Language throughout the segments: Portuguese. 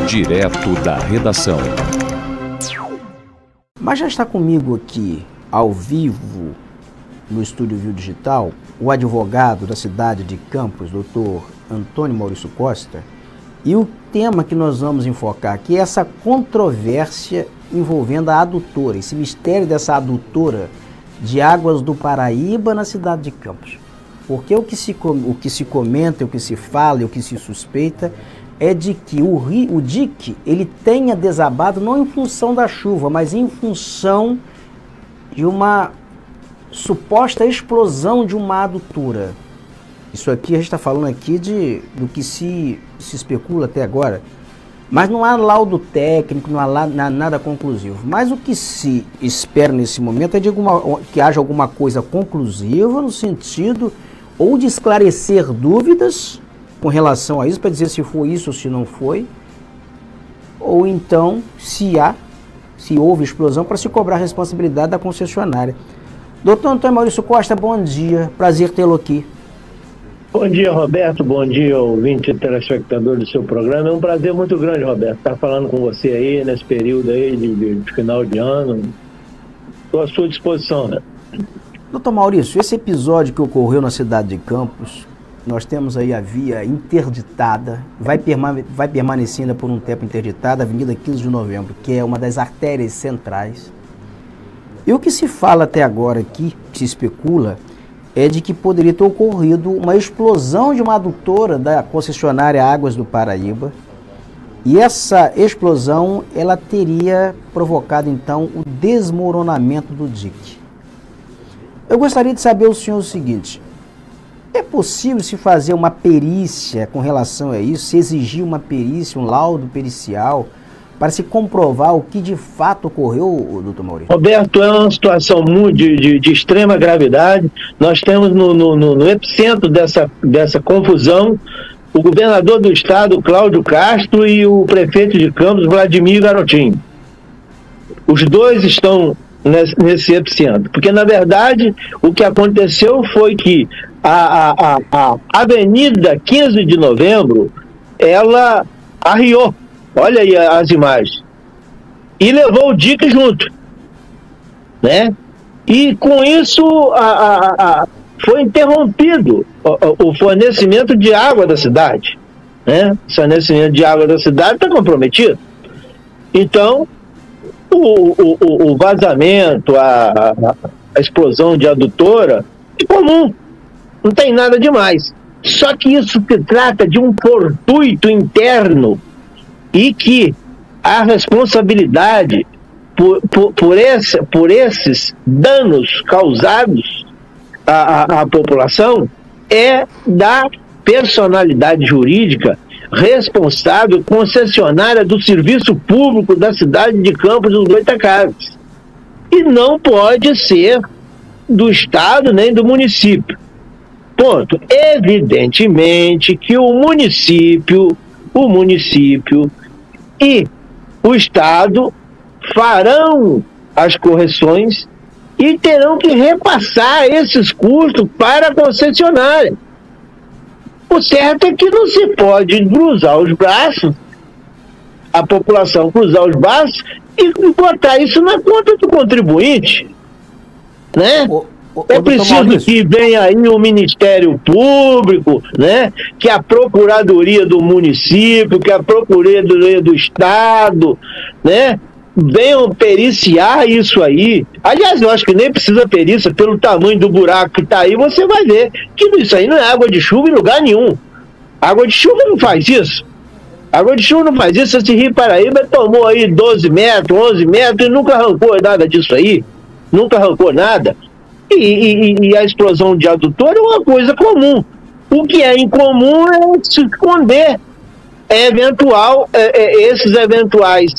Direto da redação. Mas já está comigo aqui, ao vivo, no Estúdio Viu Digital, o advogado da cidade de Campos, Dr. Antônio Maurício Costa, e o tema que nós vamos enfocar aqui é essa controvérsia envolvendo a adutora, esse mistério dessa adutora de Águas do Paraíba na cidade de Campos. Porque o que se comenta, o que se fala e o que se suspeita é de que o dique ele tenha desabado não em função da chuva, mas em função de uma suposta explosão de uma adutora. Isso aqui a gente está falando aqui do que se especula até agora, mas não há laudo técnico, não há nada conclusivo. Mas o que se espera nesse momento é que haja alguma coisa conclusiva no sentido ou de esclarecer dúvidas com relação a isso, para dizer se foi isso ou se não foi, ou então se houve explosão, para se cobrar a responsabilidade da concessionária. Doutor Antônio Maurício Costa, bom dia, prazer tê-lo aqui. Bom dia, Roberto, bom dia, ouvinte e telespectador do seu programa. É um prazer muito grande, Roberto, estar falando com você aí nesse período aí de final de ano. Estou à sua disposição, né? Doutor Maurício, esse episódio que ocorreu na cidade de Campos, nós temos aí a via interditada, vai permanecer ainda por um tempo interditada, a Avenida 15 de Novembro, que é uma das artérias centrais. E o que se fala até agora aqui, que se especula, é de que poderia ter ocorrido uma explosão de uma adutora da concessionária Águas do Paraíba, e essa explosão ela teria provocado então o desmoronamento do dique. Eu gostaria de saber do senhor o seguinte: é possível se fazer uma perícia com relação a isso, se exigir uma perícia, um laudo pericial, para se comprovar o que de fato ocorreu, doutor Maurício? Roberto, é uma situação muito de extrema gravidade. Nós temos no epicentro dessa confusão o governador do estado, Cláudio Castro, e o prefeito de Campos, Vladimir Garotinho. Os dois estão nesse epicentro, porque na verdade o que aconteceu foi que a Avenida 15 de Novembro ela arriou, olha aí as imagens, e levou o dique junto, né? E com isso foi interrompido o fornecimento de água da cidade, né? O fornecimento de água da cidade está comprometido. Então o vazamento, a explosão de adutora é comum, não tem nada demais. Só que isso se trata de um fortuito interno e que a responsabilidade por esses danos causados à população é da personalidade jurídica responsável, concessionária do serviço público da cidade de Campos dos Goytacazes. E não pode ser do estado nem do município. Ponto. Evidentemente que o município e o estado farão as correções e terão que repassar esses custos para a concessionária. O certo é que não se pode cruzar os braços, a população cruzar os braços e botar isso na conta do contribuinte, né? É preciso que venha aí o Ministério Público, né? Que a Procuradoria do Município, que a Procuradoria do Estado, né? Venham periciar isso aí. Aliás, eu acho que nem precisa perícia, pelo tamanho do buraco que está aí, você vai ver que isso aí não é água de chuva em lugar nenhum. Água de chuva não faz isso. Água de chuva não faz isso. Esse Rio Paraíba tomou aí 12 metros, 11 metros e nunca arrancou nada disso aí. Nunca arrancou nada. E a explosão de adutor é uma coisa comum. O que é incomum é se esconder esses eventuais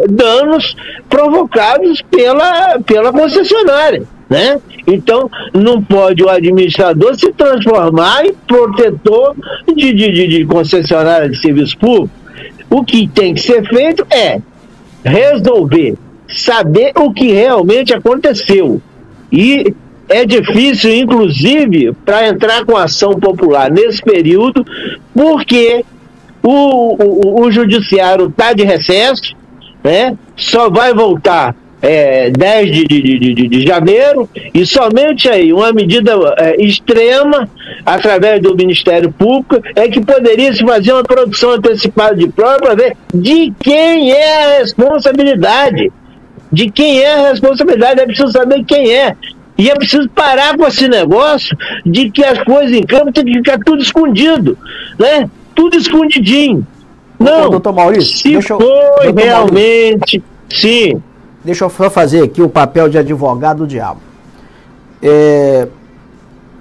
danos provocados pela concessionária, né? Então, não pode o administrador se transformar em protetor de concessionária de serviço público. O que tem que ser feito é resolver, saber o que realmente aconteceu. E é difícil, inclusive, para entrar com ação popular nesse período, porque O judiciário está de recesso, né? Só vai voltar 10 de janeiro, e somente aí uma medida extrema, através do Ministério Público, é que poderia se fazer uma produção antecipada de prova para ver de quem é a responsabilidade. De quem é a responsabilidade, é preciso saber quem é. E é preciso parar com esse negócio de que as coisas em campo tem que ficar tudo escondido, né? Tudo escondidinho. Não, doutor Maurício, se foi realmente, sim. Deixa eu só fazer aqui o papel de advogado do diabo.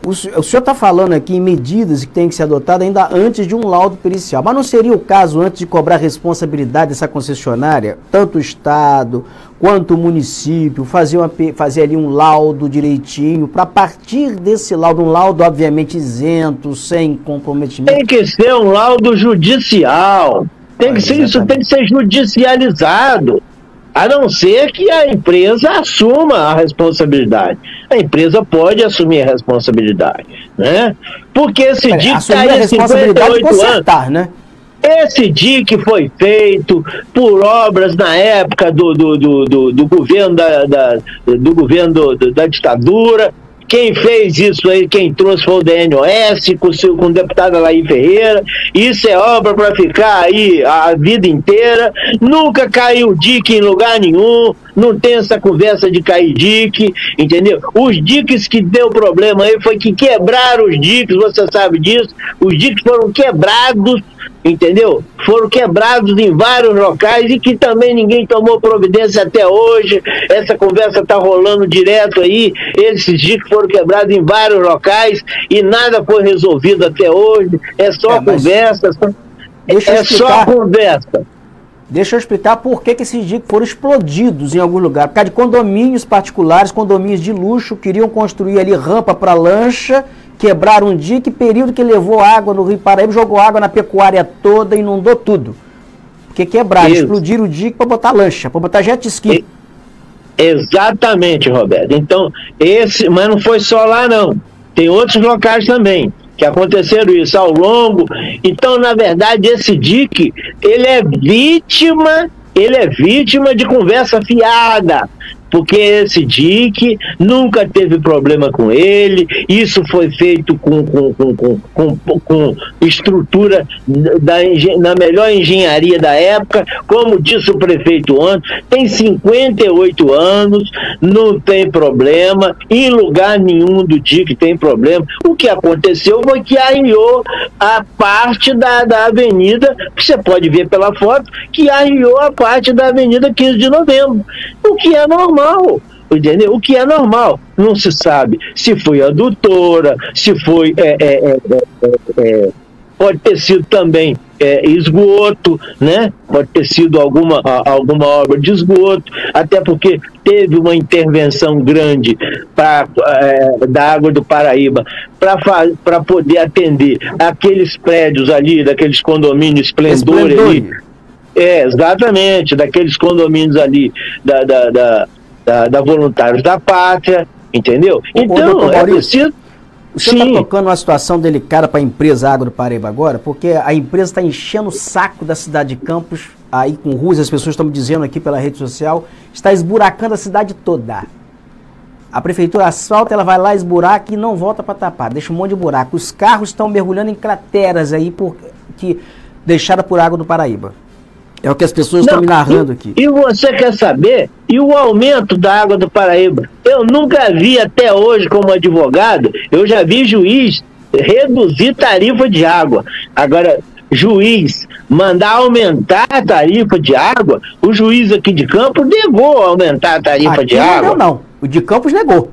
O senhor está falando aqui em medidas que têm que ser adotadas ainda antes de um laudo pericial. Mas não seria o caso, antes de cobrar responsabilidade dessa concessionária, tanto o Estado quanto o município, fazer ali um laudo direitinho, para partir desse laudo, um laudo obviamente isento, sem comprometimento? Tem que ser um laudo judicial. Tem que ser, isso tem que ser judicializado. A não ser que a empresa assuma a responsabilidade. A empresa pode assumir a responsabilidade, né? Porque esse DIC está aí há 58 anos. Né? Esse DIC foi feito por obras na época do governo do governo da ditadura. Quem fez isso aí, quem trouxe foi o DNOS, com o deputado Alair Ferreira. Isso é obra para ficar aí a vida inteira. Nunca caiu DIC em lugar nenhum. Não tem essa conversa de cair DIC, entendeu? Os DICs que deu problema aí foi que quebraram os DICs, você sabe disso. Os DICs foram quebrados, entendeu? Foram quebrados em vários locais e que também ninguém tomou providência até hoje. Essa conversa está rolando direto aí. Esses DICs foram quebrados em vários locais e nada foi resolvido até hoje. É só conversa. Só conversa. Deixa eu explicar por que esses DIC foram explodidos em algum lugar. Por causa de condomínios particulares, condomínios de luxo, queriam construir ali rampa para lancha, quebraram um DIC, período que levou água no Rio Paraíba, jogou água na pecuária toda, inundou tudo. Porque quebraram, explodiram o DIC para botar lancha, para botar jet ski. Exatamente, Roberto. Então, mas não foi só lá não. Tem outros locais também que aconteceram isso ao longo. Então, na verdade, esse DIC, ele é vítima de conversa fiada, porque esse DIC nunca teve problema com ele. Isso foi feito com estrutura na melhor engenharia da época, como disse o prefeito ontem, tem 58 anos, não tem problema, em lugar nenhum do DIC tem problema. O que aconteceu foi que arriou a parte da avenida, que você pode ver pela foto, que arriou a parte da avenida 15 de novembro, o que é normal. Entendeu? O que é normal. Não se sabe se foi adutora, se foi pode ter sido também esgoto, né? Pode ter sido alguma obra de esgoto, até porque teve uma intervenção grande da Água do Paraíba para poder atender aqueles prédios ali, daqueles condomínios Esplendor ali. Exatamente, daqueles condomínios ali da Voluntários da Pátria, entendeu? Então, é preciso... O senhor está tocando uma situação delicada para a empresa Água do Paraíba agora, porque a empresa está enchendo o saco da cidade de Campos, aí com ruas, as pessoas estão me dizendo aqui pela rede social, está esburacando a cidade toda. A prefeitura asfalta, ela vai lá, esburaca e não volta para tapar, deixa um monte de buraco. Os carros estão mergulhando em crateras aí, deixadas por Água do Paraíba. É o que as pessoas estão me narrando aqui. E você quer saber? E o aumento da Água do Paraíba? Eu nunca vi até hoje, como advogado, eu já vi juiz reduzir tarifa de água. Agora, juiz mandar aumentar a tarifa de água, o juiz aqui de Campos negou aumentar a tarifa de água. Não. O de Campos negou.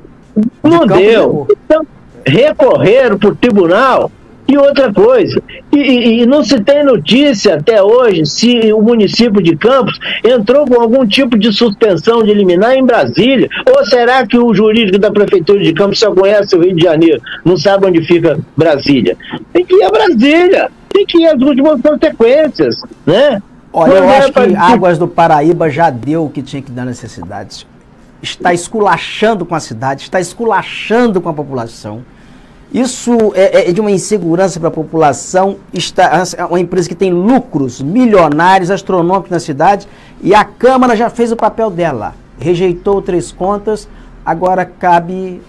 Não deu. Então, recorreram para o tribunal. E outra coisa, e não se tem notícia até hoje se o município de Campos entrou com algum tipo de suspensão de liminar em Brasília, ou será que o jurídico da prefeitura de Campos só conhece o Rio de Janeiro, não sabe onde fica Brasília? Tem que ir a Brasília, tem que ir às últimas consequências, né? Olha, eu acho que Águas do Paraíba já deu o que tinha que dar nessas cidades. Está esculachando com a cidade, está esculachando com a população. Isso é de uma insegurança para a população. É uma empresa que tem lucros milionários, astronômicos na cidade, e a Câmara já fez o papel dela. Rejeitou 3 contas, agora cabe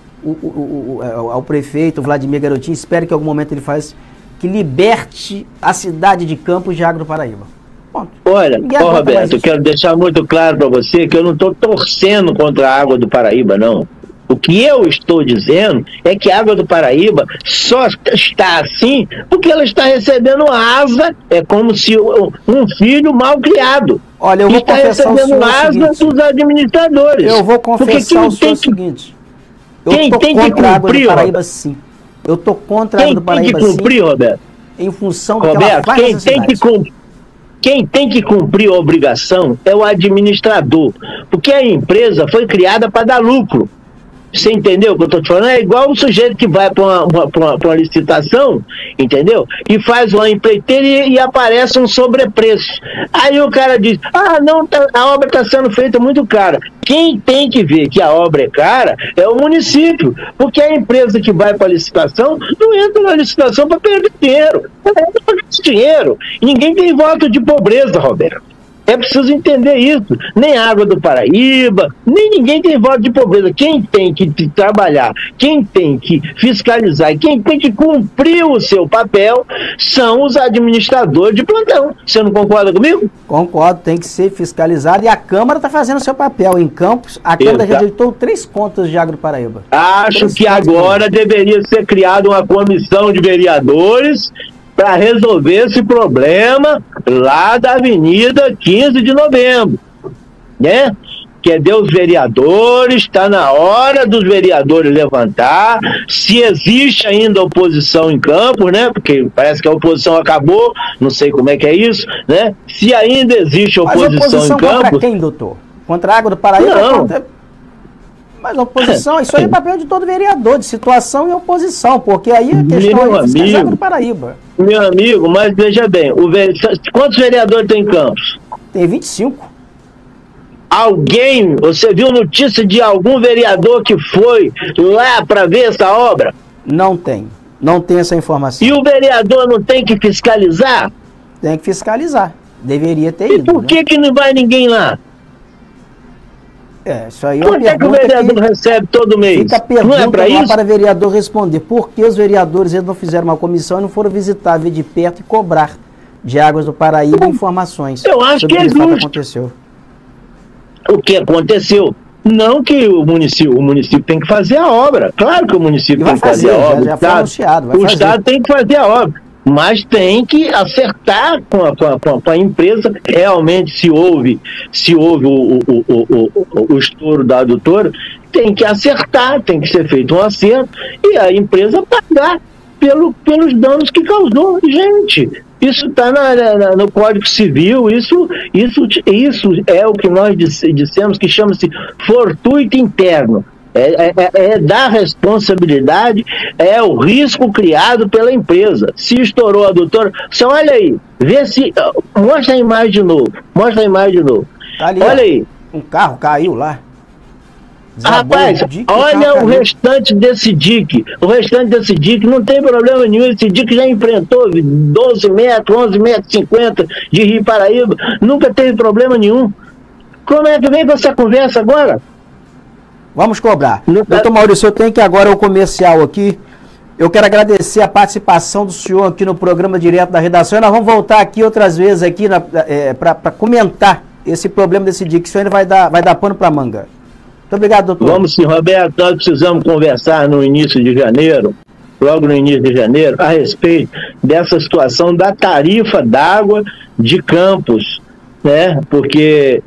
ao prefeito, Vladimir Garotinho, espero que em algum momento ele faça, que liberte a cidade de Campos de Água do Paraíba. Ponto. Olha, Roberto, eu quero deixar muito claro para você que eu não estou torcendo contra a Água do Paraíba, não. O que eu estou dizendo é que a Água do Paraíba só está assim porque ela está recebendo asa, é como se um filho mal criado. Olha, eu vou está confessar recebendo asa dos administradores. Eu vou confessar o seguinte. Quem tem que cumprir, Paraíba, sim. Eu estou contra a Água do Paraíba, sim. Quem tem que cumprir, Roberto? Em função do que ela faz nessa cidade. Quem tem que cumprir a obrigação é o administrador, porque a empresa foi criada para dar lucro. Você entendeu o que eu estou te falando? É igual o sujeito que vai para uma licitação, entendeu? E faz uma empreiteira e aparece um sobrepreço. Aí o cara diz, não, a obra está sendo feita muito cara. Quem tem que ver que a obra é cara é o município, porque a empresa que vai para a licitação não entra na licitação para perder dinheiro, ela entra para ganhar dinheiro. Ninguém tem voto de pobreza, Roberto. É preciso entender isso. Nem a Água do Paraíba, nem ninguém tem voto de pobreza. Quem tem que trabalhar, quem tem que fiscalizar, quem tem que cumprir o seu papel são os administradores de plantão. Você não concorda comigo? Concordo, tem que ser fiscalizado e a Câmara está fazendo o seu papel. Em Campos, a Câmara rejeitou 3 contas de Água do Paraíba. Acho que agora deveria ser criada uma comissão de vereadores para resolver esse problema lá da Avenida 15 de Novembro, né? Que os vereadores, está na hora dos vereadores levantar, se existe ainda oposição em Campos, né? Porque parece que a oposição acabou, não sei como é que é isso, né? Se ainda existe oposição em Campos... Contra quem, doutor? Contra a Água do Paraíba? Não. Mas oposição, isso aí é papel de todo vereador, de situação e oposição, porque aí a questão é fiscalizar do Paraíba. Meu amigo, mas veja bem, quantos vereadores tem em Campos? Tem 25. Você viu notícia de algum vereador que foi lá para ver essa obra? Não tem essa informação. E o vereador não tem que fiscalizar? Tem que fiscalizar, deveria ter ido. E por que não vai ninguém lá? Isso aí por que o vereador recebe todo mês? Fica a pergunta não é para isso? Para o vereador responder. Por que os vereadores não fizeram uma comissão e não foram visitar, ver de perto e cobrar de Águas do Paraíba informações? Eu acho que é justo. O que aconteceu? Não que o município tem que fazer a obra. Claro que o município tem que fazer a obra. Já foi anunciado. O Estado tem que fazer a obra. Mas tem que acertar com a empresa. Realmente, se houve o estouro da adutora, tem que acertar, tem que ser feito um acerto e a empresa pagar pelos danos que causou. Gente, isso está no Código Civil, isso é o que nós dissemos que chama-se fortuito interno. É da responsabilidade, é o risco criado pela empresa. Se estourou a adutora, você olha aí, vê se. Mostra a imagem de novo. Tá ali, olha aí. Um carro caiu lá. Rapaz, olha o restante desse dique. O restante desse dique não tem problema nenhum. Esse dique já enfrentou 12 metros, 11 metros 50 de Rio Paraíba. Nunca teve problema nenhum. Como é que vem com essa conversa agora? Vamos cobrar. Doutor Maurício, eu tenho que agora o comercial aqui. Eu quero agradecer a participação do senhor aqui no programa Direto da Redação. E nós vamos voltar aqui outras vezes aqui para comentar esse problema desse dia, que isso ainda vai dar pano para manga. Muito obrigado, doutor. Vamos sim, Roberto. Nós precisamos conversar no início de janeiro, logo no início de janeiro, a respeito dessa situação da tarifa d'água de Campos. Né? Porque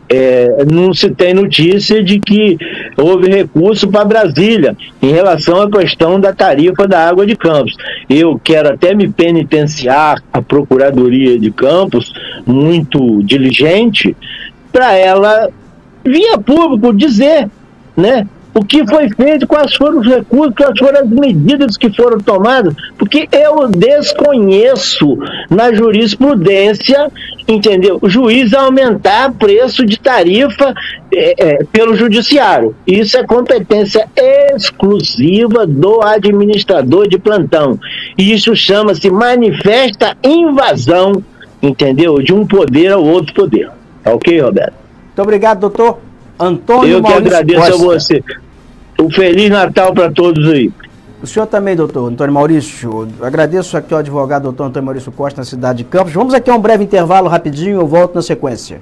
não se tem notícia de que houve recurso para Brasília em relação à questão da tarifa da água de Campos. Eu quero até me penitenciar a Procuradoria de Campos, muito diligente, para ela, via público, dizer, né, o que foi feito, quais foram os recursos, quais foram as medidas que foram tomadas, porque eu desconheço na jurisprudência, entendeu? O juiz aumentar preço de tarifa pelo judiciário. Isso é competência exclusiva do administrador de plantão. E isso chama-se manifesta invasão, entendeu? De um poder ao outro poder. Tá ok, Roberto? Muito obrigado, doutor Antônio Eu que Maurício agradeço Costa. a você. Um Feliz Natal para todos aí. O senhor também, doutor Antônio Maurício. Agradeço aqui ao advogado doutor Antônio Maurício Costa, na cidade de Campos. Vamos aqui a um breve intervalo rapidinho, eu volto na sequência.